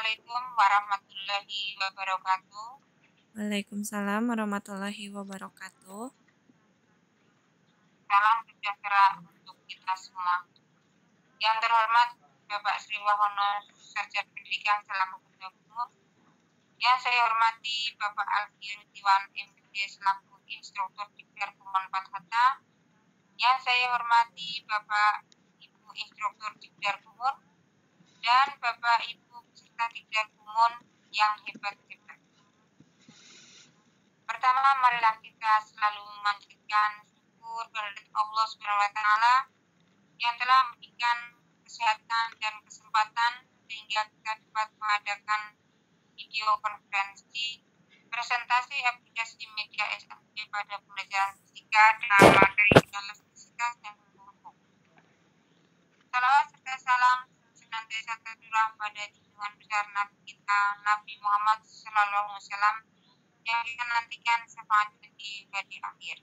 Assalamualaikum warahmatullahi wabarakatuh. Waalaikumsalam warahmatullahi wabarakatuh. Salam sejahtera untuk kita semua. Yang terhormat Bapak Sri Wahono, Sarjana Pendidikan Selama Hukum. Yang saya hormati Bapak Alfi Rutiwan MPD selaku Instruktur Dikter Kumon 4 Hatta. Yang saya hormati Bapak Ibu Instruktur Dikter Kumon dan Bapak Ibu peserta Dikter Kumon yang hebat-hebat. Pertama, marilah kita selalu memanjatkan syukur kehadirat Allah SWT yang telah memberikan kesehatan dan kesempatan sehingga kita dapat mengadakan video konferensi presentasi aplikasi media SMP pada pembelajaran fisika dengan materi kelas fisika dan hukum. Salawat serta salam senantiasa tercurah pada junjungan besar Nabi kita Nabi Muhammad SAW yang kita nantikan syafaatnya di hari akhir.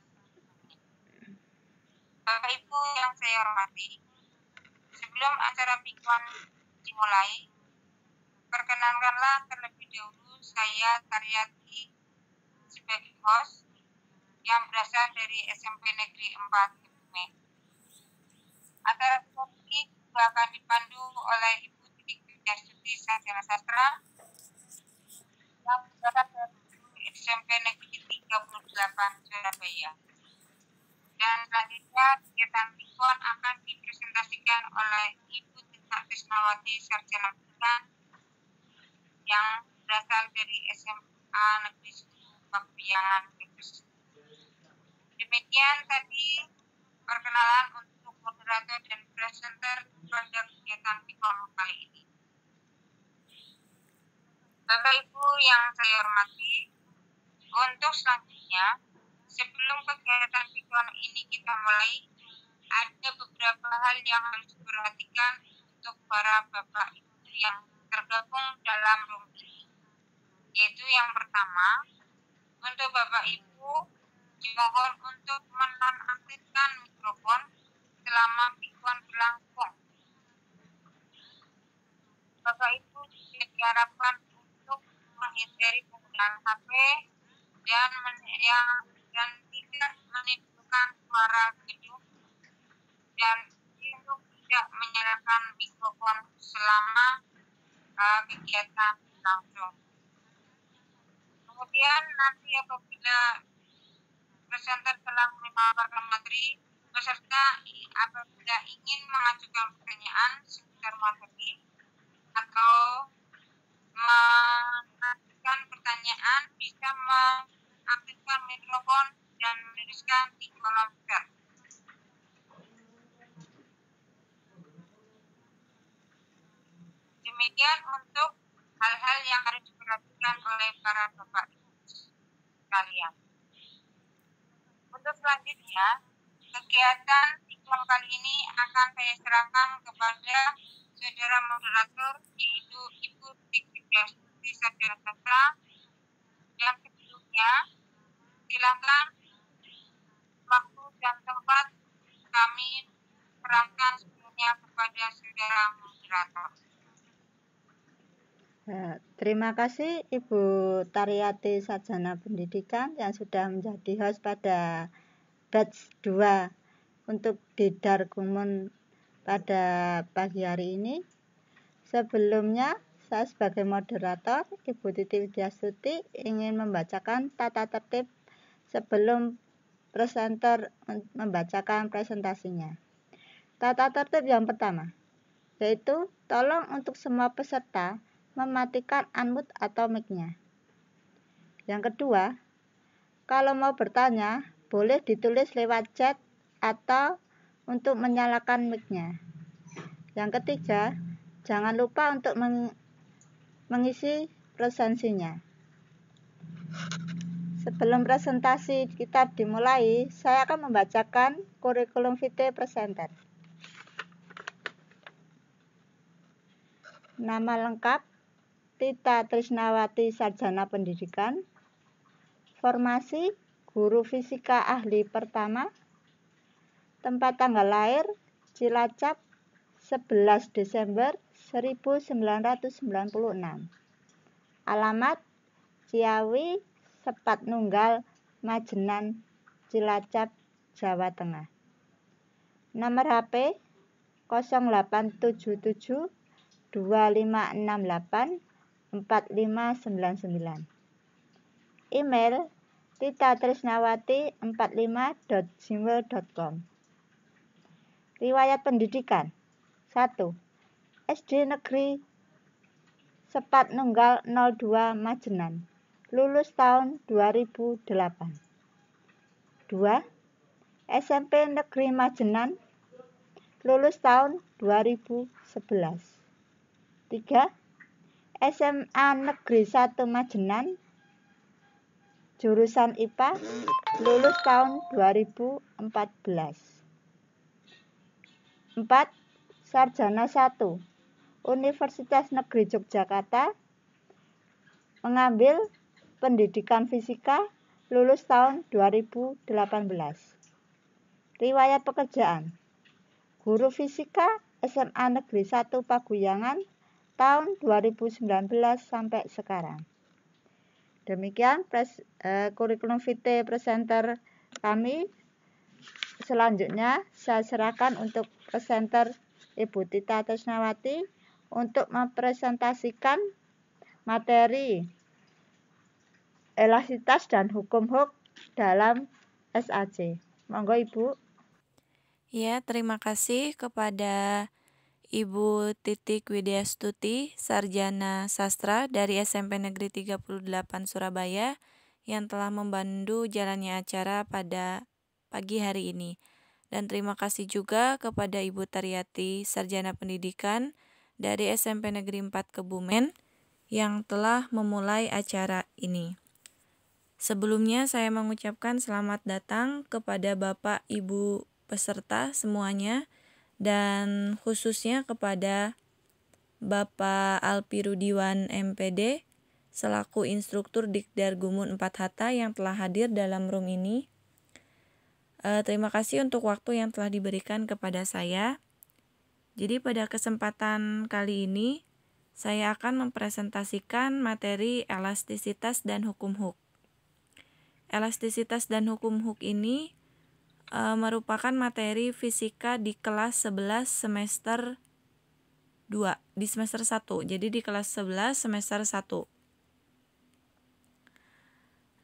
Bapak Ibu yang saya hormati, sebelum acara pikwan dimulai, perkenankanlah terlebih dahulu saya Taryati sebagai host yang berasal dari SMP Negeri 4 Kebumen. Acara ini juga akan dipandu oleh Ibu Titik Widyasuti Sarjana Sastra yang berasal dari SMP Negeri 38 Surabaya. Dan selanjutnya kegiatan pikwan akan dipresentasikan oleh Ibu Tina Krisnawati Sarjana Pendidikan yang berasal dari SMA Negeri 10 Pakuyangan Brebes. Demikian tadi perkenalan untuk moderator dan presenter pada kegiatan pikwan kali ini. Bapak Ibu yang saya hormati, untuk selanjutnya, sebelum kegiatan pikwan ini kita mulai, ada beberapa hal yang harus diperhatikan untuk para Bapak Ibu yang tergabung dalam room ini. Yaitu yang pertama, untuk Bapak Ibu dimohon untuk menonaktifkan mikrofon selama pikwan berlangsung. Bapak Ibu juga diharapkan untuk menghindari penggunaan HP dan tidak menimbulkan suara gedung dan untuk tidak menyalakan mikrofon selama kegiatan berlangsung. Kemudian nanti apabila presenter telah memaparkan materi, peserta apabila ingin mengajukan pertanyaan seputar materi atau mengajukan pertanyaan bisa mengaktifkan mikrofon dan menuliskan di kolom chat. Demikian untuk hal-hal yang harus diperhatikan oleh para Bapak Ibu sekalian. Untuk selanjutnya, kegiatan pikwan kali ini akan saya serahkan kepada saudara moderator yaitu Ibu Titik Widyasuti Sarjana Sastra. Dan sebelumnya, silakan waktu dan tempat kami serahkan sepenuhnya kepada saudara moderator. Terima kasih Ibu Taryati Sarjana Pendidikan yang sudah menjadi host pada batch 2 untuk di Darkumon pada pagi hari ini. Sebelumnya, saya sebagai moderator, Ibu Titi Widyasuti ingin membacakan tata tertib sebelum presenter membacakan presentasinya. Tata tertib yang pertama, yaitu tolong untuk semua peserta mematikan unmute atau mic-nya. Yang kedua, kalau mau bertanya, boleh ditulis lewat chat atau untuk menyalakan mic-nya. Yang ketiga, jangan lupa untuk mengisi presentasinya. Sebelum presentasi kita dimulai, saya akan membacakan kurikulum vitae presenter. Nama lengkap Tita Trisnawati Sarjana Pendidikan. Formasi guru fisika ahli pertama. Tempat tanggal lahir Cilacap 11 Desember 1996. Alamat Ciawi, Sepat Nunggal, Majenan, Cilacap, Jawa Tengah. Nomor HP 0877 2568 4599. Email titatrisnawati45@gmail.com. Riwayat pendidikan 1. SD Negeri Sepat Nunggal 02 Majenan, lulus tahun 2008. 2. SMP Negeri Majenan, lulus tahun 2011. 3. SMA Negeri 1 Majenan, jurusan IPA, lulus tahun 2014. 4. Sarjana 1 Universitas Negeri Yogyakarta, mengambil pendidikan fisika, lulus tahun 2018. Riwayat pekerjaan: guru fisika SMA Negeri 1 Paguyangan tahun 2019 sampai sekarang. Demikian kurikulum vitae presenter kami. Selanjutnya saya serahkan untuk presenter Ibu Tita Trisnawati untuk mempresentasikan materi elastisitas dan hukum Hooke dalam SAC. Monggo Ibu. Ya, terima kasih kepada Ibu Titik Widyastuti, Sarjana Sastra dari SMP Negeri 38 Surabaya yang telah membantu jalannya acara pada pagi hari ini. Dan terima kasih juga kepada Ibu Taryati, Sarjana Pendidikan dari SMP Negeri 4 Kebumen yang telah memulai acara ini. Sebelumnya saya mengucapkan selamat datang kepada Bapak Ibu peserta semuanya dan khususnya kepada Bapak Alpi Rudiwan MPD selaku instruktur Dikdar Gumun 4 Hatta yang telah hadir dalam room ini. Terima kasih untuk waktu yang telah diberikan kepada saya. Jadi pada kesempatan kali ini saya akan mempresentasikan materi elastisitas dan hukum Hooke. Elastisitas dan hukum Hooke ini merupakan materi fisika di kelas 11 semester 2, di semester 1. Jadi di kelas 11 semester 1.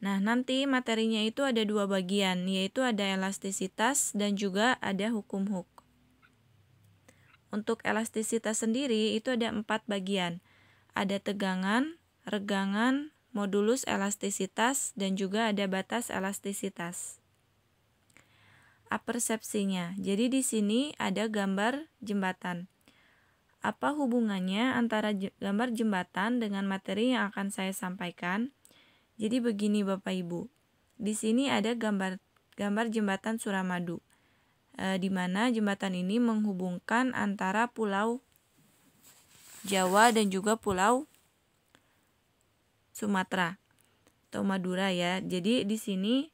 Nah, nanti materinya itu ada 2 bagian, yaitu ada elastisitas dan juga ada hukum Hooke. Untuk elastisitas sendiri itu ada 4 bagian. Ada tegangan, regangan, modulus elastisitas, dan juga ada batas elastisitas. Apersepsinya. Jadi di sini ada gambar jembatan. Apa hubungannya antara gambar jembatan dengan materi yang akan saya sampaikan? Jadi begini Bapak Ibu. Di sini ada gambar jembatan Suramadu. Di mana jembatan ini menghubungkan antara Pulau Jawa dan juga Pulau Sumatera atau Madura ya. Jadi di sini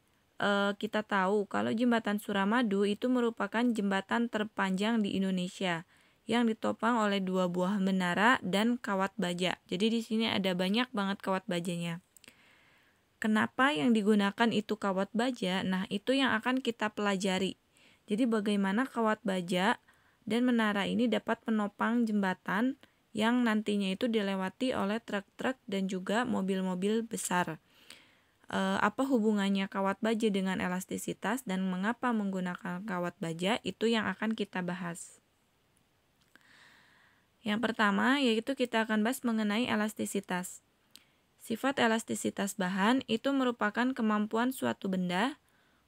kita tahu kalau jembatan Suramadu itu merupakan jembatan terpanjang di Indonesia yang ditopang oleh 2 buah menara dan kawat baja. Jadi di sini ada banyak banget kawat bajanya. Kenapa yang digunakan itu kawat baja? Nah, itu yang akan kita pelajari. Jadi bagaimana kawat baja dan menara ini dapat menopang jembatan yang nantinya itu dilewati oleh truk-truk dan juga mobil-mobil besar. Apa hubungannya kawat baja dengan elastisitas dan mengapa menggunakan kawat baja? Itu yang akan kita bahas. Yang pertama yaitu kita akan bahas mengenai elastisitas. Sifat elastisitas bahan itu merupakan kemampuan suatu benda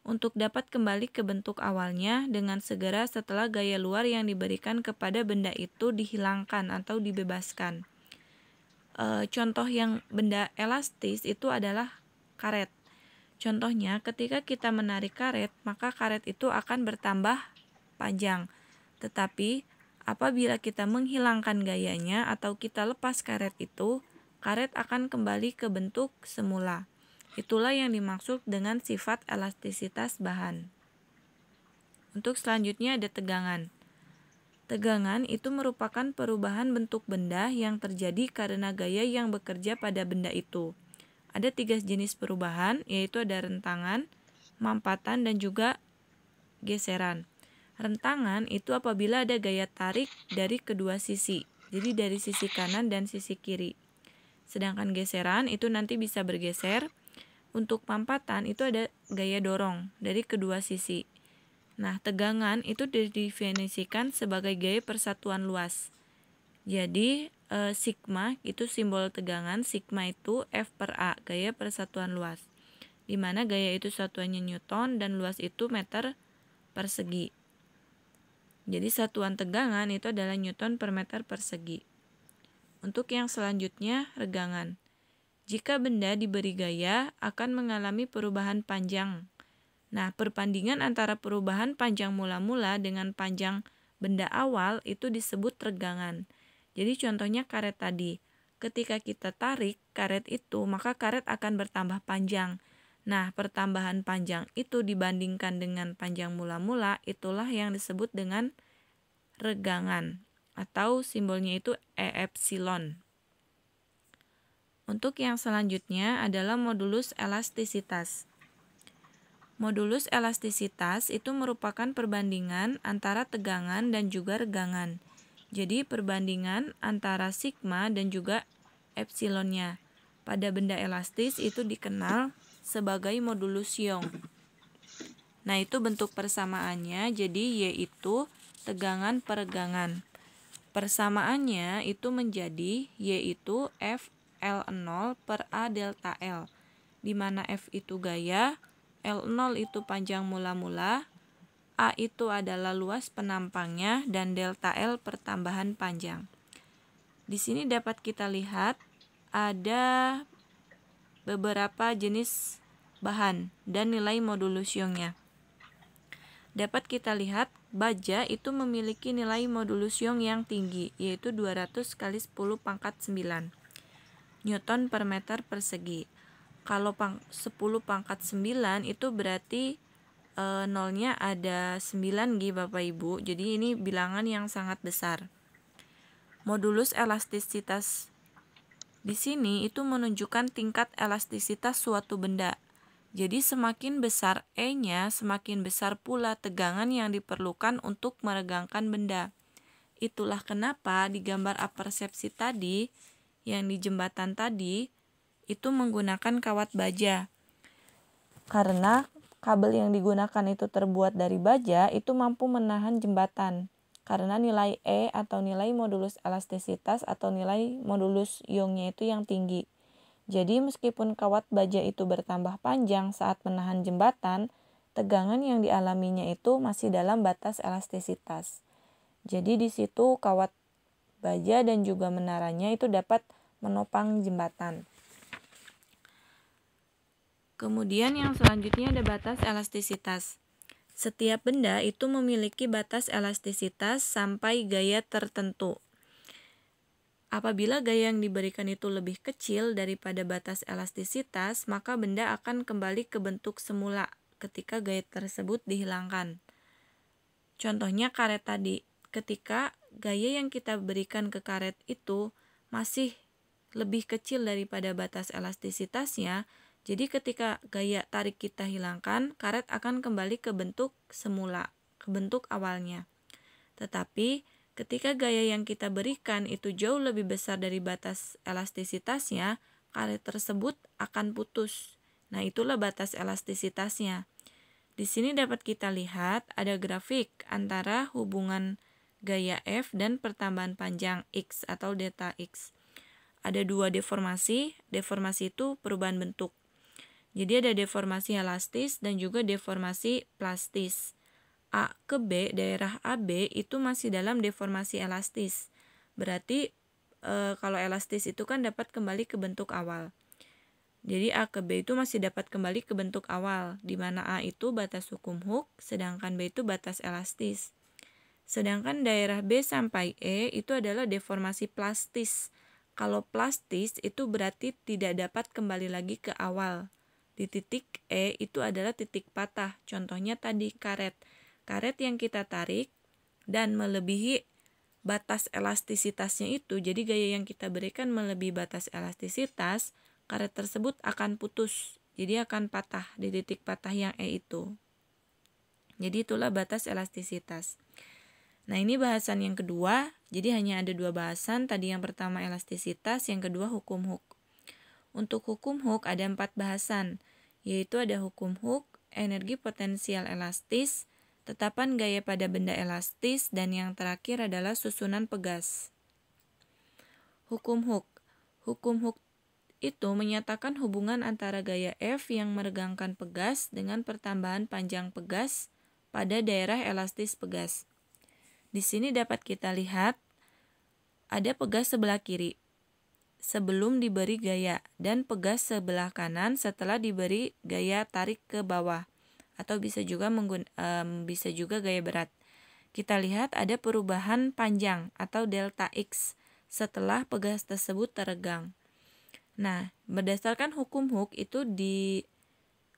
untuk dapat kembali ke bentuk awalnya dengan segera setelah gaya luar yang diberikan kepada benda itu dihilangkan atau dibebaskan. Contoh yang benda elastis itu adalah karet. Contohnya ketika kita menarik karet, maka karet itu akan bertambah panjang. Tetapi apabila kita menghilangkan gayanya atau kita lepas karet itu, karet akan kembali ke bentuk semula. Itulah yang dimaksud dengan sifat elastisitas bahan. Untuk selanjutnya ada tegangan. Tegangan itu merupakan perubahan bentuk benda yang terjadi karena gaya yang bekerja pada benda itu. Ada 3 jenis perubahan, yaitu ada rentangan, mampatan, dan juga geseran. Rentangan itu apabila ada gaya tarik dari kedua sisi, jadi dari sisi kanan dan sisi kiri. Sedangkan geseran itu nanti bisa bergeser. Untuk mampatan itu ada gaya dorong dari kedua sisi. Nah, tegangan itu didefinisikan sebagai gaya persatuan luas. Jadi, sigma itu simbol tegangan, sigma itu F per A, gaya persatuan luas. Di mana gaya itu satuannya Newton dan luas itu meter persegi. Jadi, satuan tegangan itu adalah Newton per meter persegi. Untuk yang selanjutnya, regangan. Jika benda diberi gaya, akan mengalami perubahan panjang. Nah, perbandingan antara perubahan panjang mula-mula dengan panjang benda awal itu disebut regangan. Jadi contohnya karet tadi. Ketika kita tarik karet itu, maka karet akan bertambah panjang. Nah, pertambahan panjang itu dibandingkan dengan panjang mula-mula, itulah yang disebut dengan regangan. Atau simbolnya itu E epsilon. Untuk yang selanjutnya adalah modulus elastisitas. Modulus elastisitas itu merupakan perbandingan antara tegangan dan juga regangan. Jadi perbandingan antara sigma dan juga epsilonnya. Pada benda elastis itu dikenal sebagai modulus Young. Nah, itu bentuk persamaannya, jadi yaitu tegangan per regangan. Persamaannya itu menjadi yaitu F L0 per A delta L, di mana F itu gaya, L0 itu panjang mula-mula, A itu adalah luas penampangnya, dan delta L pertambahan panjang. Di sini dapat kita lihat ada beberapa jenis bahan dan nilai modulus Young-nya. Dapat kita lihat baja itu memiliki nilai modulus Young yang tinggi, yaitu 200 kali 10 pangkat 9 Newton per meter persegi. Kalau 10 pangkat 9 itu berarti nolnya ada 9 G Bapak Ibu. Jadi ini bilangan yang sangat besar. Modulus elastisitas di sini itu menunjukkan tingkat elastisitas suatu benda. Jadi semakin besar E-nya, semakin besar pula tegangan yang diperlukan untuk meregangkan benda. Itulah kenapa di gambar apersepsi tadi, yang di jembatan tadi, itu menggunakan kawat baja. Karena kabel yang digunakan itu terbuat dari baja, itu mampu menahan jembatan. Karena nilai E atau nilai modulus elastisitas atau nilai modulus Young-nya itu yang tinggi. Jadi meskipun kawat baja itu bertambah panjang saat menahan jembatan, tegangan yang dialaminya itu masih dalam batas elastisitas. Jadi di situ kawat baja dan juga menaranya itu dapat menopang jembatan. Kemudian yang selanjutnya ada batas elastisitas. Setiap benda itu memiliki batas elastisitas sampai gaya tertentu. Apabila gaya yang diberikan itu lebih kecil daripada batas elastisitas, maka benda akan kembali ke bentuk semula ketika gaya tersebut dihilangkan. Contohnya karet tadi, ketika gaya yang kita berikan ke karet itu masih lebih kecil daripada batas elastisitasnya, jadi ketika gaya tarik kita hilangkan, karet akan kembali ke bentuk semula, ke bentuk awalnya. Tetapi ketika gaya yang kita berikan itu jauh lebih besar dari batas elastisitasnya, karet tersebut akan putus. Nah, itulah batas elastisitasnya. Di sini dapat kita lihat ada grafik antara hubungan gaya F dan pertambahan panjang X atau delta X. Ada 2 deformasi itu perubahan bentuk. Jadi ada deformasi elastis dan juga deformasi plastis. A ke B, daerah AB itu masih dalam deformasi elastis. Berarti kalau elastis itu kan dapat kembali ke bentuk awal. Jadi A ke B itu masih dapat kembali ke bentuk awal, di mana A itu batas hukum Hooke, sedangkan B itu batas elastis. Sedangkan daerah B sampai E itu adalah deformasi plastis. Kalau plastis itu berarti tidak dapat kembali lagi ke awal. Di titik E itu adalah titik patah. Contohnya tadi karet. Karet yang kita tarik dan melebihi batas elastisitasnya itu, jadi gaya yang kita berikan melebihi batas elastisitas, karet tersebut akan putus. Jadi akan patah di titik patah yang E itu. Jadi itulah batas elastisitas. Nah, ini bahasan yang kedua. Jadi hanya ada 2 bahasan. Tadi yang pertama elastisitas, yang kedua hukum Hooke. Untuk hukum Hooke ada 4 bahasan, yaitu ada hukum Hooke, energi potensial elastis, tetapan gaya pada benda elastis, dan yang terakhir adalah susunan pegas. Hukum Hooke. Hukum Hooke itu menyatakan hubungan antara gaya F yang meregangkan pegas dengan pertambahan panjang pegas pada daerah elastis pegas. Di sini dapat kita lihat ada pegas sebelah kiri sebelum diberi gaya dan pegas sebelah kanan setelah diberi gaya tarik ke bawah, atau bisa juga gaya berat. Kita lihat ada perubahan panjang atau delta X setelah pegas tersebut teregang. Nah, berdasarkan hukum Hooke itu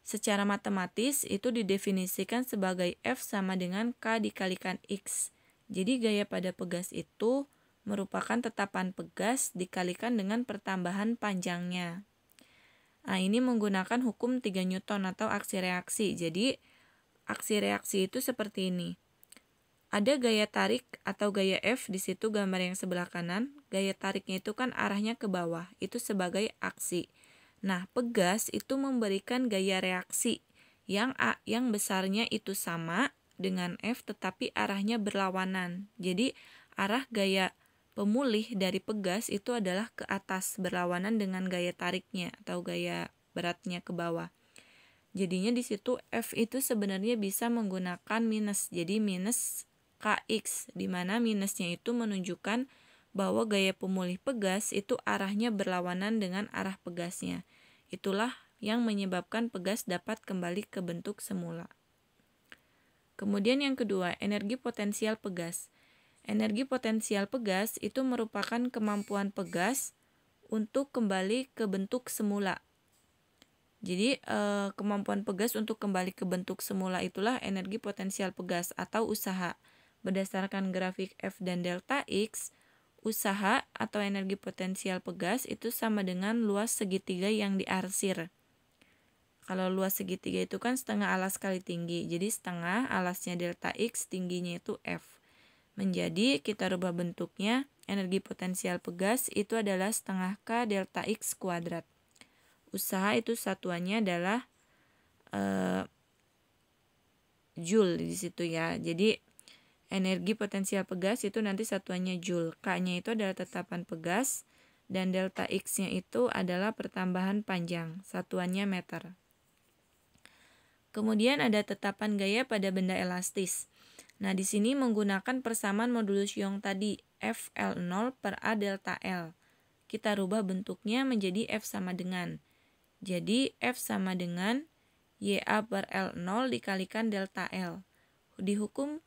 secara matematis itu didefinisikan sebagai F sama dengan K dikalikan X. Jadi gaya pada pegas itu merupakan tetapan pegas dikalikan dengan pertambahan panjangnya. Nah, ini menggunakan hukum 3 Newton atau aksi reaksi. Jadi, aksi reaksi itu seperti ini. Ada gaya tarik atau gaya F di situ gambar yang sebelah kanan. Gaya tariknya itu kan arahnya ke bawah, itu sebagai aksi. Nah, pegas itu memberikan gaya reaksi yang besarnya itu sama dengan F tetapi arahnya berlawanan. Jadi, arah gaya pemulih dari pegas itu adalah ke atas, berlawanan dengan gaya tariknya atau gaya beratnya ke bawah. Jadinya di situ F itu sebenarnya bisa menggunakan minus. Jadi minus Kx, di mana minusnya itu menunjukkan bahwa gaya pemulih pegas itu arahnya berlawanan dengan arah pegasnya. Itulah yang menyebabkan pegas dapat kembali ke bentuk semula. Kemudian yang kedua, energi potensial pegas. Energi potensial pegas itu merupakan kemampuan pegas untuk kembali ke bentuk semula. Jadi kemampuan pegas untuk kembali ke bentuk semula itulah energi potensial pegas atau usaha. Berdasarkan grafik F dan delta X, usaha atau energi potensial pegas itu sama dengan luas segitiga yang diarsir. Kalau luas segitiga itu kan setengah alas kali tinggi. Jadi setengah alasnya delta X, tingginya itu F. Menjadi kita rubah bentuknya, energi potensial pegas itu adalah setengah K delta X kuadrat. Usaha itu satuannya adalah Joule di situ ya. Jadi energi potensial pegas itu nanti satuannya Joule. K-nya itu adalah tetapan pegas dan delta X-nya itu adalah pertambahan panjang. Satuannya meter. Kemudian ada tetapan gaya pada benda elastis. Nah, di sini menggunakan persamaan modulus Young tadi, F L0 per A delta L. Kita rubah bentuknya menjadi F sama dengan. Jadi F sama dengan YA per L0 dikalikan delta L. Di hukum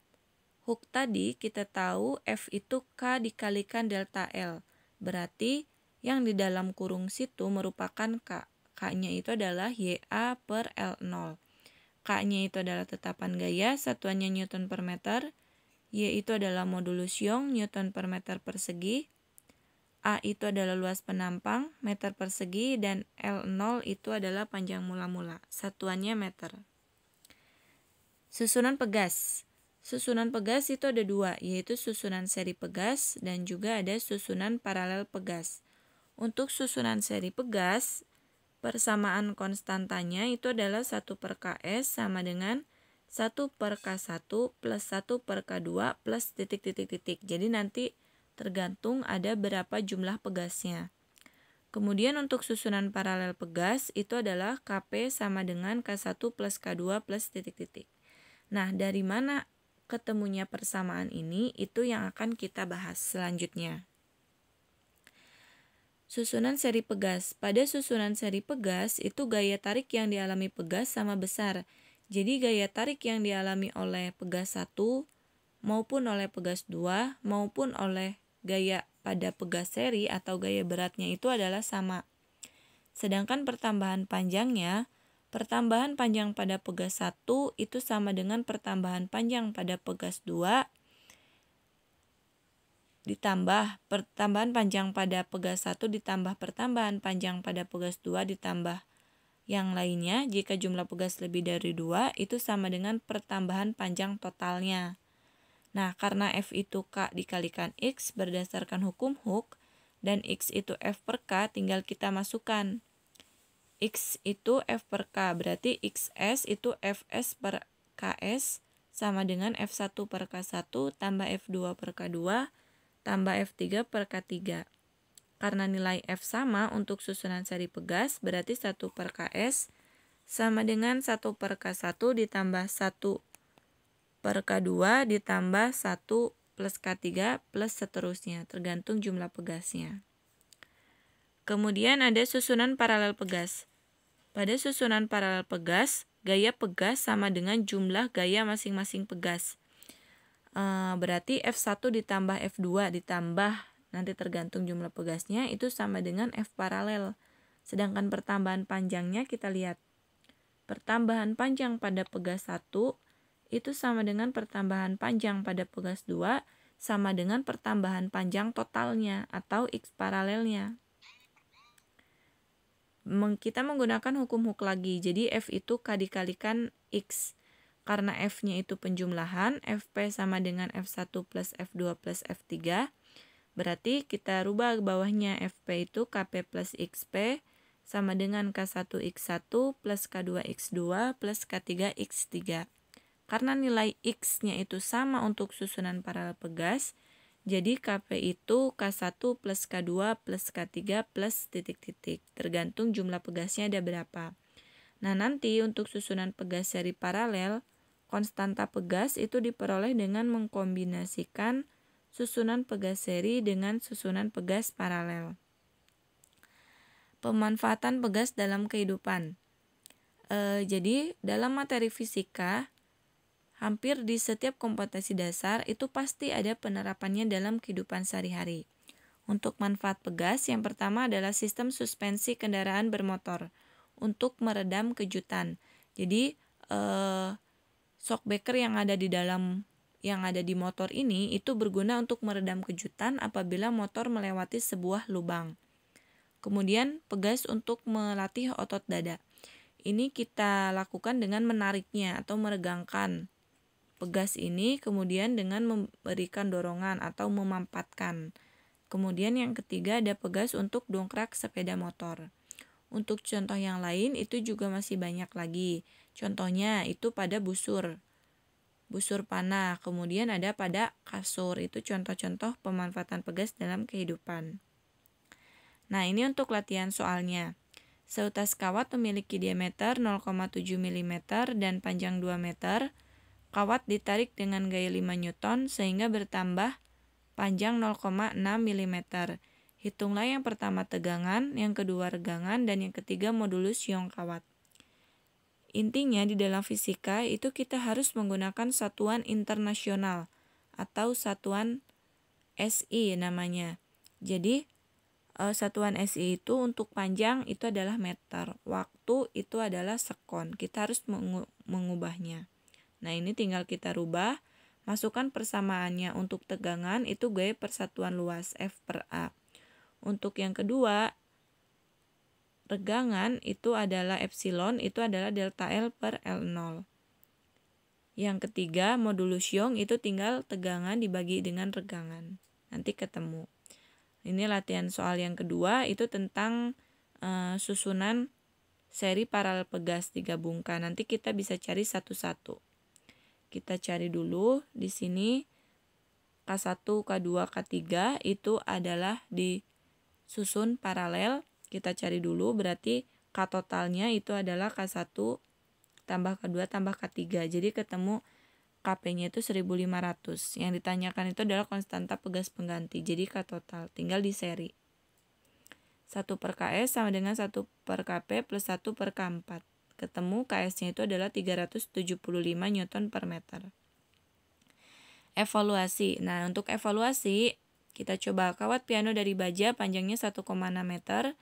Hooke tadi kita tahu F itu K dikalikan delta L. Berarti yang di dalam kurung situ merupakan K. K-nya itu adalah YA per L0. K-nya itu adalah tetapan gaya, satuannya Newton per meter. Y itu adalah modulus Young, Newton per meter persegi. A itu adalah luas penampang, meter persegi. Dan L0 itu adalah panjang mula-mula, satuannya meter. Susunan pegas. Susunan pegas itu ada 2, yaitu susunan seri pegas dan juga ada susunan paralel pegas. Untuk susunan seri pegas, persamaan konstantanya itu adalah 1 per Ks sama dengan 1 per K1 plus 1 per K2 plus titik-titik-titik. Jadi nanti tergantung ada berapa jumlah pegasnya. Kemudian untuk susunan paralel pegas itu adalah Kp sama dengan K1 plus K2 plus titik-titik. Nah, dari mana ketemunya persamaan ini, itu yang akan kita bahas selanjutnya. Susunan seri pegas. Pada susunan seri pegas, itu gaya tarik yang dialami pegas sama besar. Jadi gaya tarik yang dialami oleh pegas 1 maupun oleh pegas 2 maupun oleh gaya pada pegas seri atau gaya beratnya itu adalah sama. Sedangkan pertambahan panjangnya, pertambahan panjang pada pegas 1 itu sama dengan pertambahan panjang pada pegas 2 ditambah pertambahan panjang pada pegas 1 ditambah pertambahan panjang pada pegas 2 ditambah yang lainnya. Jika jumlah pegas lebih dari 2, itu sama dengan pertambahan panjang totalnya. Nah, karena F itu K dikalikan X berdasarkan hukum Hooke, dan X itu F per K, tinggal kita masukkan. X itu F per K, berarti XS itu Fs per Ks sama dengan F1 per K1 tambah F2 per K2 tambah F3 per K3. Karena nilai F sama untuk susunan seri pegas, berarti 1 per Ks sama dengan 1 per K1 ditambah 1 per K2 ditambah 1 plus K3 plus seterusnya, tergantung jumlah pegasnya. Kemudian ada susunan paralel pegas. Pada susunan paralel pegas, gaya pegas sama dengan jumlah gaya masing-masing pegas. Berarti F1 ditambah F2 ditambah, nanti tergantung jumlah pegasnya, itu sama dengan F paralel. Sedangkan pertambahan panjangnya kita lihat. Pertambahan panjang pada pegas 1 itu sama dengan pertambahan panjang pada pegas 2 sama dengan pertambahan panjang totalnya atau X paralelnya. Kita menggunakan hukum Hooke lagi, jadi F itu K dikalikan X. Karena F-nya itu penjumlahan, Fp sama dengan F1 plus F2 plus F3. Berarti kita rubah bawahnya, Fp itu Kp plus Xp sama dengan K1X1 plus K2X2 plus K3X3. Karena nilai X-nya itu sama untuk susunan paralel pegas, jadi Kp itu K1 plus K2 plus K3 plus titik-titik, tergantung jumlah pegasnya ada berapa. Nah, nanti untuk susunan pegas seri paralel, konstanta pegas itu diperoleh dengan mengkombinasikan susunan pegas seri dengan susunan pegas paralel. Pemanfaatan pegas dalam kehidupan. Jadi, dalam materi fisika, hampir di setiap kompetensi dasar itu pasti ada penerapannya dalam kehidupan sehari-hari. Untuk manfaat pegas, yang pertama adalah sistem suspensi kendaraan bermotor untuk meredam kejutan. Jadi shockbreaker yang ada di motor ini itu berguna untuk meredam kejutan apabila motor melewati sebuah lubang. Kemudian pegas untuk melatih otot dada. Ini kita lakukan dengan menariknya atau meregangkan pegas ini, kemudian dengan memberikan dorongan atau memampatkan. Kemudian yang ketiga ada pegas untuk dongkrak sepeda motor. Untuk contoh yang lain itu juga masih banyak lagi. Contohnya itu pada busur panah, kemudian ada pada kasur. Itu contoh-contoh pemanfaatan pegas dalam kehidupan. Nah, ini untuk latihan soalnya. Seutas kawat memiliki diameter 0,7 mm dan panjang 2 meter. Kawat ditarik dengan gaya 5 Newton sehingga bertambah panjang 0,6 mm. Hitunglah yang pertama tegangan, yang kedua regangan, dan yang ketiga modulus Young kawat. Intinya di dalam fisika itu kita harus menggunakan satuan internasional atau satuan SI namanya. Jadi satuan SI itu untuk panjang itu adalah meter, waktu itu adalah sekon. Kita harus mengubahnya. Nah, ini tinggal kita rubah, masukkan persamaannya. Untuk tegangan itu gaya persatuan luas F per A. Untuk yang kedua, regangan itu adalah epsilon, itu adalah delta L per L0. Yang ketiga, modulus Young itu tinggal tegangan dibagi dengan regangan. Nanti ketemu. Ini latihan soal yang kedua, itu tentang susunan seri paralel pegas digabungkan. Nanti kita bisa cari satu-satu. Kita cari dulu di sini K1, K2, K3 itu adalah disusun paralel. Kita cari dulu, berarti K totalnya itu adalah K1 tambah K2 tambah K3. Jadi ketemu Kp-nya itu 1500. Yang ditanyakan itu adalah konstanta pegas pengganti. Jadi K total, tinggal di seri. 1 per Ks sama dengan 1 per Kp plus 1 per K4. Ketemu Ks-nya itu adalah 375 Newton per meter. Evaluasi. Nah, untuk evaluasi, kita coba kawat piano dari baja panjangnya 1,6 meter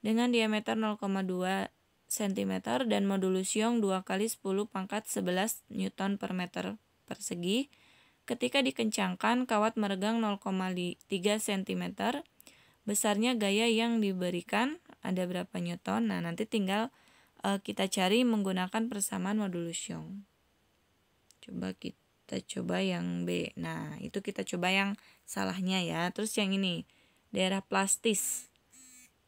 dengan diameter 0,2 cm dan modulus Young 2 kali 10 pangkat 11 Newton per meter persegi. ketika dikencangkan, kawat meregang 0,3 cm. Besarnya gaya yang diberikan ada berapa newton. Nah, nanti tinggal kita cari menggunakan persamaan modulus Young. Coba kita coba yang B. Nah, itu kita coba yang salahnya ya. Terus yang ini, daerah plastis.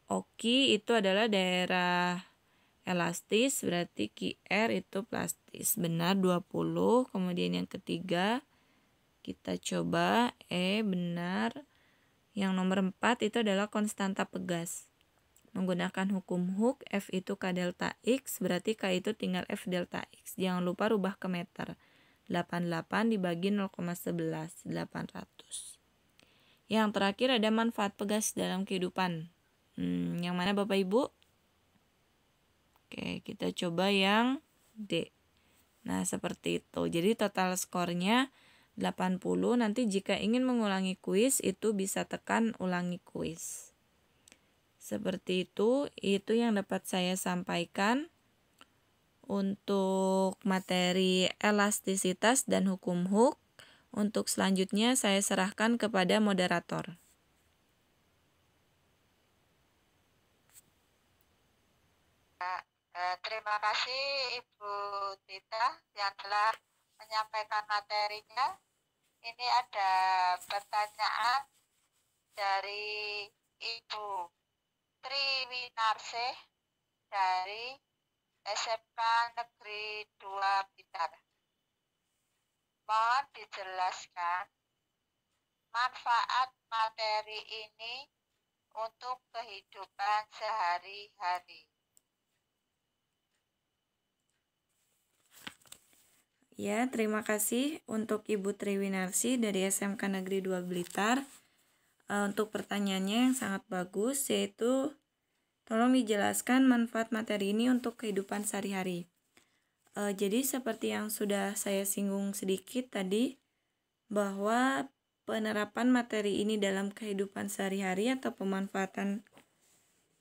Oki itu adalah daerah elastis, berarti QR itu plastis. Benar 20. Kemudian yang ketiga, kita coba benar. Yang nomor 4 itu adalah konstanta pegas. Menggunakan hukum Hooke, F itu K delta X, berarti K itu tinggal F delta X. Jangan lupa rubah ke meter. 88 dibagi 0,11, 800. Yang terakhir ada manfaat pegas dalam kehidupan. Yang mana Bapak Ibu? Oke, kita coba yang D. Nah, seperti itu. Jadi total skornya 80. Nanti jika ingin mengulangi kuis, itu bisa tekan ulangi kuis. Seperti itu yang dapat saya sampaikan untuk materi elastisitas dan hukum Hooke. Untuk selanjutnya saya serahkan kepada moderator. Terima kasih Ibu Tita yang telah menyampaikan materinya. Ini ada pertanyaan dari Ibu Triwinarsih dari SMK Negeri 2 Blitar. Mohon dijelaskan manfaat materi ini untuk kehidupan sehari-hari. Ya, terima kasih untuk Ibu Triwinarsih dari SMK Negeri 2 Blitar. Untuk pertanyaannya yang sangat bagus, yaitu tolong dijelaskan manfaat materi ini untuk kehidupan sehari-hari. Jadi seperti yang sudah saya singgung sedikit tadi, bahwa penerapan materi ini dalam kehidupan sehari-hari atau pemanfaatan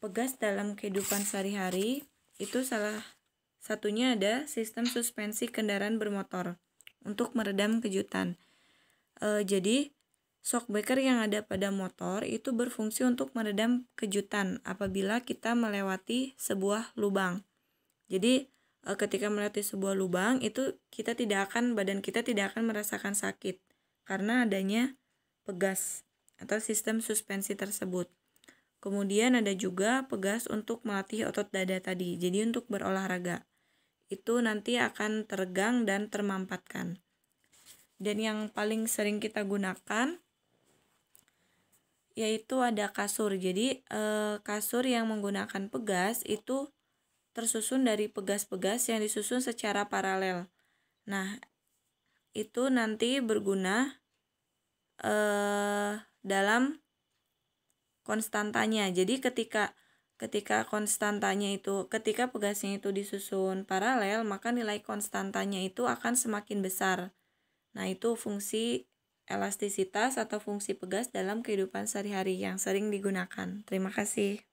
pegas dalam kehidupan sehari-hari, itu salah satunya ada sistem suspensi kendaraan bermotor untuk meredam kejutan. Jadi shock breaker yang ada pada motor itu berfungsi untuk meredam kejutan apabila kita melewati sebuah lubang. Jadi ketika melewati sebuah lubang itu badan kita tidak akan merasakan sakit karena adanya pegas atau sistem suspensi tersebut. Kemudian ada juga pegas untuk melatih otot dada tadi. Jadi untuk berolahraga itu nanti akan teregang dan termampatkan. Dan yang paling sering kita gunakan yaitu ada kasur. Jadi kasur yang menggunakan pegas itu tersusun dari pegas-pegas yang disusun secara paralel. Nah, itu nanti berguna dalam konstantanya. Jadi ketika pegasnya itu disusun paralel, maka nilai konstantanya itu akan semakin besar. Nah, itu fungsi elastisitas atau fungsi pegas dalam kehidupan sehari-hari yang sering digunakan. Terima kasih.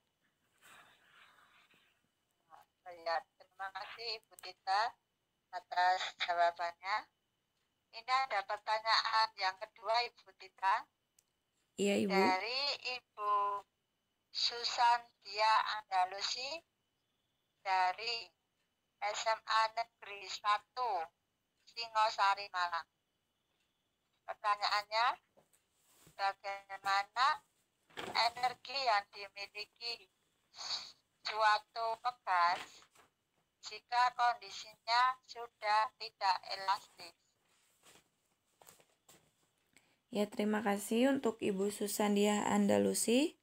Ya, terima kasih Ibu Tita atas jawabannya. Ini ada pertanyaan yang kedua Ibu Tita. Iya, Ibu. Dari Ibu Susandia Andalusi dari SMA Negeri 1 Singosari Malang. Pertanyaannya, bagaimana energi yang dimiliki suatu pegas jika kondisinya sudah tidak elastis? Ya, terima kasih untuk Ibu Susandia Andalusi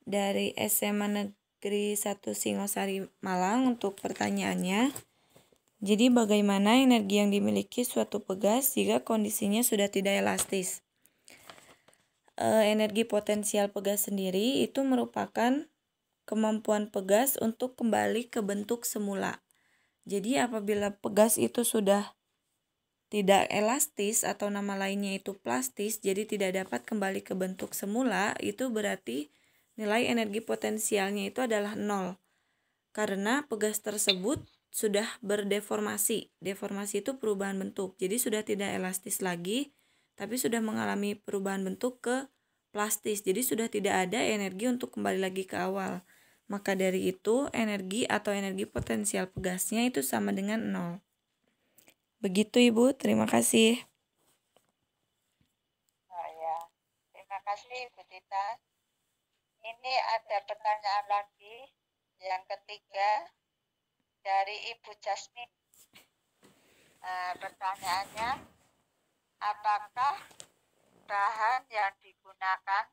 dari SMA Negeri 1 Singosari Malang untuk pertanyaannya. Jadi bagaimana energi yang dimiliki suatu pegas jika kondisinya sudah tidak elastis? Energi potensial pegas sendiri itu merupakan kemampuan pegas untuk kembali ke bentuk semula. Jadi apabila pegas itu sudah tidak elastis atau nama lainnya itu plastis, jadi tidak dapat kembali ke bentuk semula, itu berarti nilai energi potensialnya itu adalah 0. Karena pegas tersebut sudah berdeformasi. Deformasi itu perubahan bentuk. Jadi sudah tidak elastis lagi tapi sudah mengalami perubahan bentuk ke plastis. Jadi sudah tidak ada energi untuk kembali lagi ke awal. Maka dari itu, energi atau energi potensial pegasnya itu sama dengan 0. Begitu Ibu, terima kasih. Oh ya, terima kasih Bu Tita. Ini ada pertanyaan lagi, yang ketiga dari Ibu Jasmine. Pertanyaannya, apakah bahan yang digunakan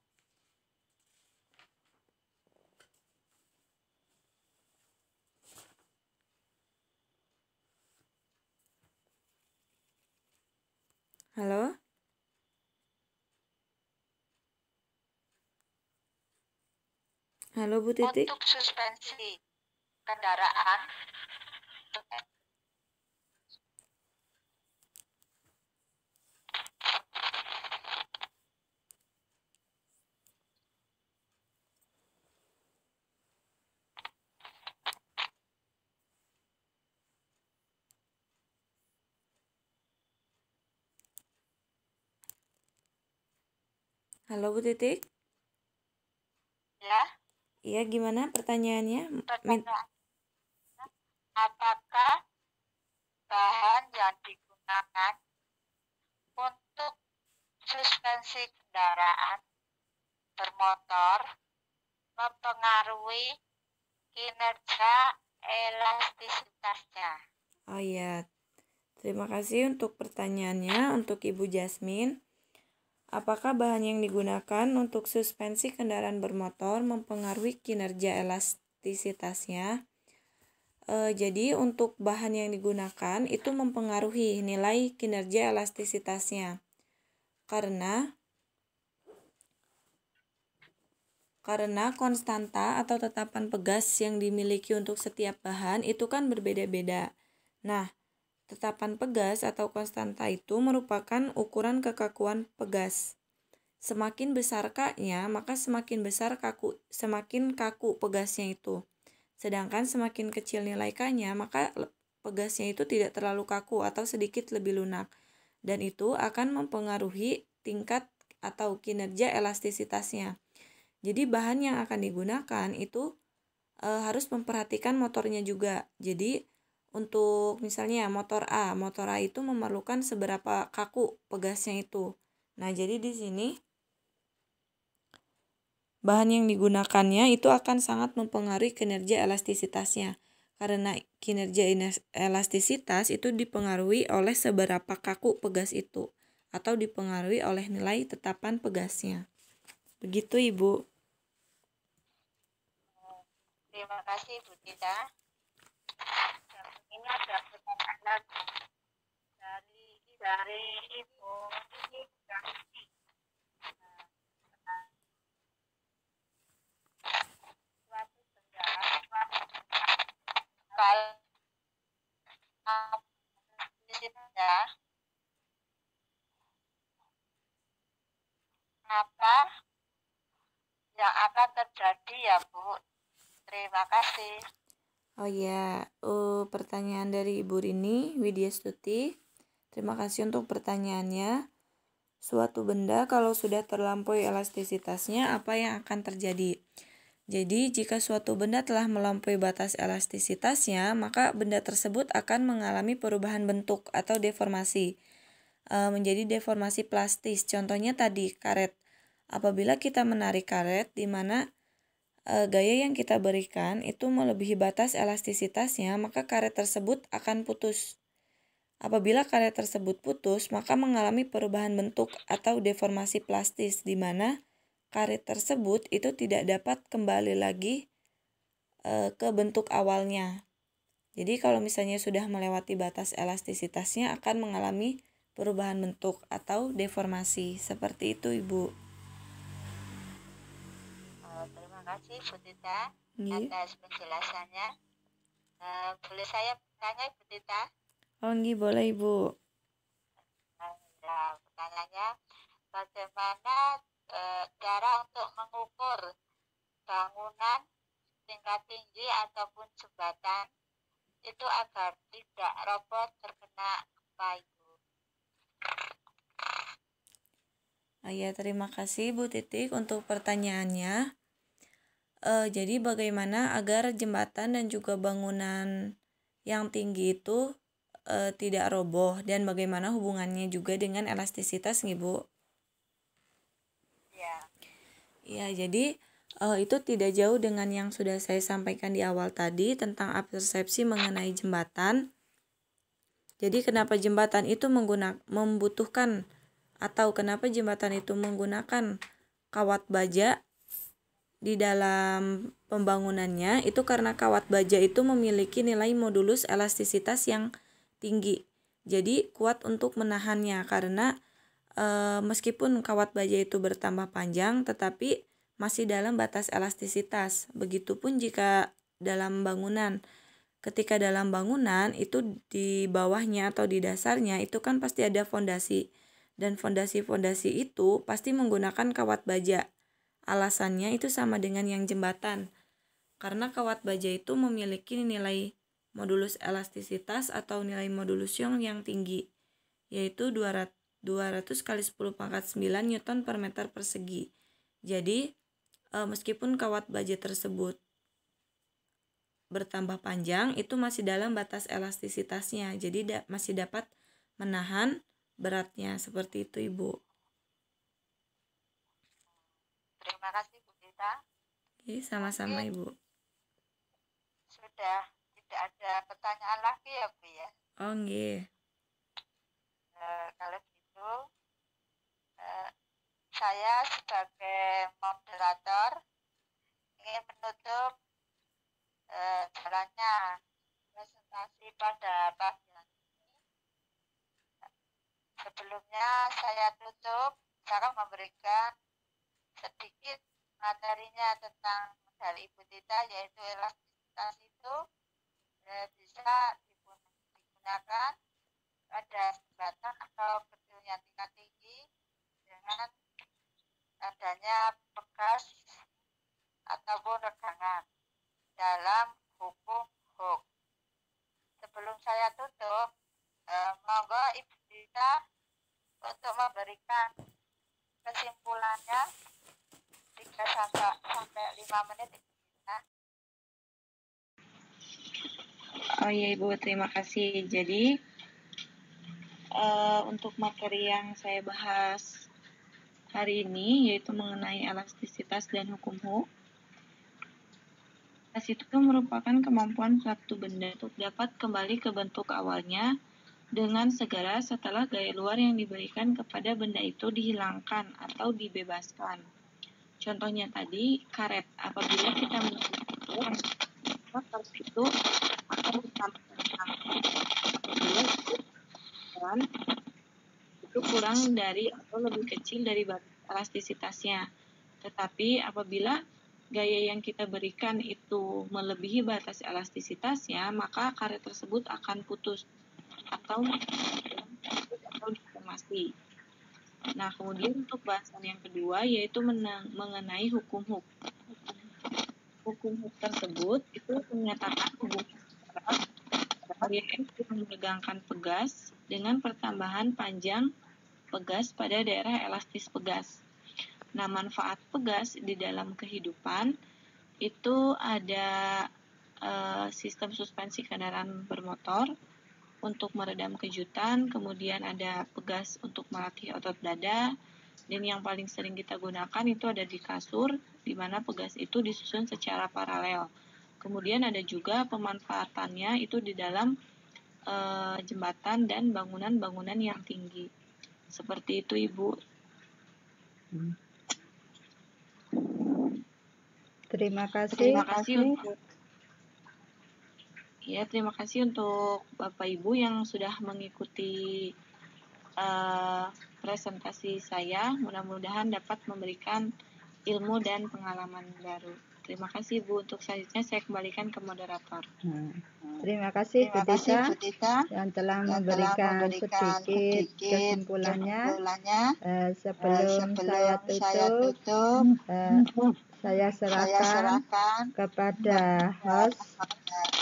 Halo? Halo Bu Titik? untuk suspensi kendaraan? Halo Bu Titik? Ya, Iya, gimana pertanyaannya? pertanyaan, apakah bahan yang digunakan untuk suspensi kendaraan bermotor mempengaruhi kinerja elastisitasnya? Oh iya, terima kasih untuk pertanyaannya untuk Ibu Jasmine. Apakah bahan yang digunakan untuk suspensi kendaraan bermotor mempengaruhi kinerja elastisitasnya? Jadi untuk bahan yang digunakan itu mempengaruhi nilai kinerja elastisitasnya. Karena konstanta atau tetapan pegas yang dimiliki untuk setiap bahan itu kan berbeda-beda. Nah, tetapan pegas atau konstanta itu merupakan ukuran kekakuan pegas. Semakin besar K-nya, maka semakin kaku pegasnya itu. Sedangkan semakin kecil nilai K-nya, maka pegasnya itu tidak terlalu kaku atau sedikit lebih lunak. Dan itu akan mempengaruhi tingkat atau kinerja elastisitasnya. Jadi bahan yang akan digunakan itu harus memperhatikan motornya juga. Jadi untuk misalnya motor A itu memerlukan seberapa kaku pegasnya itu. Nah, jadi di sini bahan yang digunakannya itu akan sangat mempengaruhi kinerja elastisitasnya. Karena kinerja elastisitas itu dipengaruhi oleh seberapa kaku pegas itu atau dipengaruhi oleh nilai tetapan pegasnya. Begitu Ibu. Terima kasih Bu Tita. Ini ada pertanyaan lagi dari Ibu ini suatu benda kalau apa yang akan terjadi ya Bu? Terima kasih. Oh ya, pertanyaan dari Ibu Rini Widyastuti. Terima kasih untuk pertanyaannya. Suatu benda kalau sudah terlampaui elastisitasnya, apa yang akan terjadi? Jadi, jika suatu benda telah melampaui batas elastisitasnya, maka benda tersebut akan mengalami perubahan bentuk atau deformasi, menjadi deformasi plastis. Contohnya tadi, karet. Apabila kita menarik karet, di mana gaya yang kita berikan itu melebihi batas elastisitasnya, maka karet tersebut akan putus. Apabila karet tersebut putus, maka mengalami perubahan bentuk atau deformasi plastis, di mana karet tersebut itu tidak dapat kembali lagi ke bentuk awalnya. Jadi kalau misalnya sudah melewati batas elastisitasnya akan mengalami perubahan bentuk atau deformasi. Seperti itu Ibu. Terima kasih Bu Tita Nggih. atas penjelasannya. Boleh saya bertanya Bu Tita? Oh nggih, boleh Ibu. Ya, pertanyaannya, bagaimana cara untuk mengukur bangunan tingkat tinggi ataupun jembatan itu agar tidak roboh terkena gempa Ibu? Ya, terima kasih Bu Titik untuk pertanyaannya. Jadi bagaimana agar jembatan dan juga bangunan yang tinggi itu tidak roboh, dan bagaimana hubungannya juga dengan elastisitas nih Bu? Ya, Ya, jadi itu tidak jauh dengan yang sudah saya sampaikan di awal tadi tentang persepsi mengenai jembatan. Jadi kenapa jembatan itu membutuhkan, atau kenapa jembatan itu menggunakan kawat baja di dalam pembangunannya, itu karena kawat baja itu memiliki nilai modulus elastisitas yang tinggi. Jadi kuat untuk menahannya, karena meskipun kawat baja itu bertambah panjang tetapi masih dalam batas elastisitas. Begitupun jika dalam bangunan. Ketika dalam bangunan itu di bawahnya atau di dasarnya itu kan pasti ada fondasi, dan fondasi-fondasi itu pasti menggunakan kawat baja. Alasannya itu sama dengan yang jembatan, karena kawat baja itu memiliki nilai modulus elastisitas atau nilai modulus Young yang tinggi, yaitu 200 kali 10 pangkat 9 Newton per meter persegi. Jadi meskipun kawat baja tersebut bertambah panjang, itu masih dalam batas elastisitasnya, jadi masih dapat menahan beratnya. Seperti itu Ibu. terima kasih Bu Tita. Oke, sama-sama Ibu. Sudah tidak ada pertanyaan lagi ya Bu ya. Oh nggih. Kalau gitu saya sebagai moderator ingin menutup jalannya presentasi pada pagi hari ini. Sebelumnya saya tutup, saya akan memberikan sedikit materinya tentang dari Ibu Tita, yaitu elastisitas itu bisa digunakan pada jembatan atau gedung yang tingkat tinggi dengan adanya bekas ataupun regangan dalam hukum Hooke. Sebelum saya tutup, monggo Ibu Tita untuk memberikan kesimpulannya 3-5 menit. Oh iya Ibu, terima kasih. Jadi untuk materi yang saya bahas hari ini yaitu mengenai elastisitas dan hukum Hooke. Elastisitas itu merupakan kemampuan suatu benda untuk dapat kembali ke bentuk awalnya dengan segera setelah gaya luar yang diberikan kepada benda itu dihilangkan atau dibebaskan. Contohnya tadi, karet. Apabila kita menggunakan karet itu akan ditambahkan. Apabila itu kurang dari atau lebih kecil dari batas elastisitasnya. Tetapi apabila gaya yang kita berikan itu melebihi batas elastisitasnya, maka karet tersebut akan putus atau deformasi. Nah, kemudian untuk bahasan yang kedua yaitu mengenai hukum Hooke. Hukum Hooke tersebut itu menyatakan hubungan antara gaya yang menegangkan pegas dengan pertambahan panjang pegas pada daerah elastis pegas. Nah, manfaat pegas di dalam kehidupan itu ada sistem suspensi kendaraan bermotor untuk meredam kejutan, kemudian ada pegas untuk melatih otot dada, dan yang paling sering kita gunakan itu ada di kasur, di mana pegas itu disusun secara paralel. Kemudian ada juga pemanfaatannya itu di dalam jembatan dan bangunan-bangunan yang tinggi. Seperti itu Ibu. Terima kasih untuk terima kasih untuk Bapak Ibu yang sudah mengikuti presentasi saya. Mudah-mudahan dapat memberikan ilmu dan pengalaman baru. Terima kasih Bu. Untuk selanjutnya saya kembalikan ke moderator. Terima kasih Bu Tita yang telah memberikan sedikit kesimpulannya. Sebelum saya tutup, saya serahkan kepada host,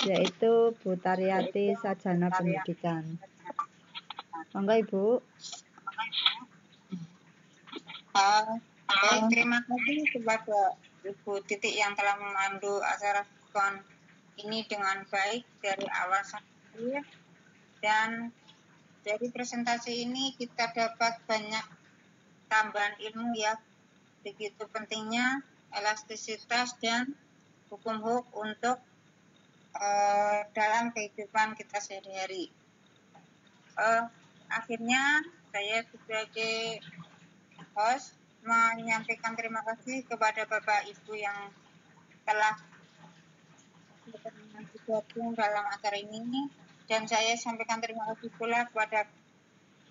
yaitu Bu Taryati Sarjana Pendidikan. Monggo Ibu. Baik, terima kasih kepada Ibu Titik yang telah memandu acara kon ini dengan baik dari awal sampai akhir. Dan dari presentasi ini kita dapat banyak tambahan ilmu ya, begitu pentingnya elastisitas dan hukum Hooke untuk dalam kehidupan kita sehari-hari. Akhirnya saya sebagai host menyampaikan terima kasih kepada Bapak Ibu yang telah bergabung dalam acara ini, dan saya sampaikan terima kasih pula kepada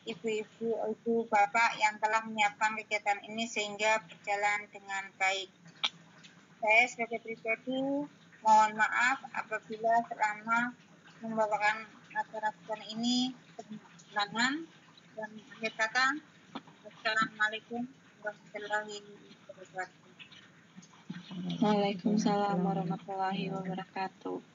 ibu bapak yang telah menyiapkan kegiatan ini sehingga berjalan dengan baik. Saya sebagai pribadi mohon maaf apabila selama membawakan acara ini kekurangan, dan akhir kata Assalamualaikum warahmatullahi wabarakatuh. Waalaikumsalam warahmatullahi wabarakatuh.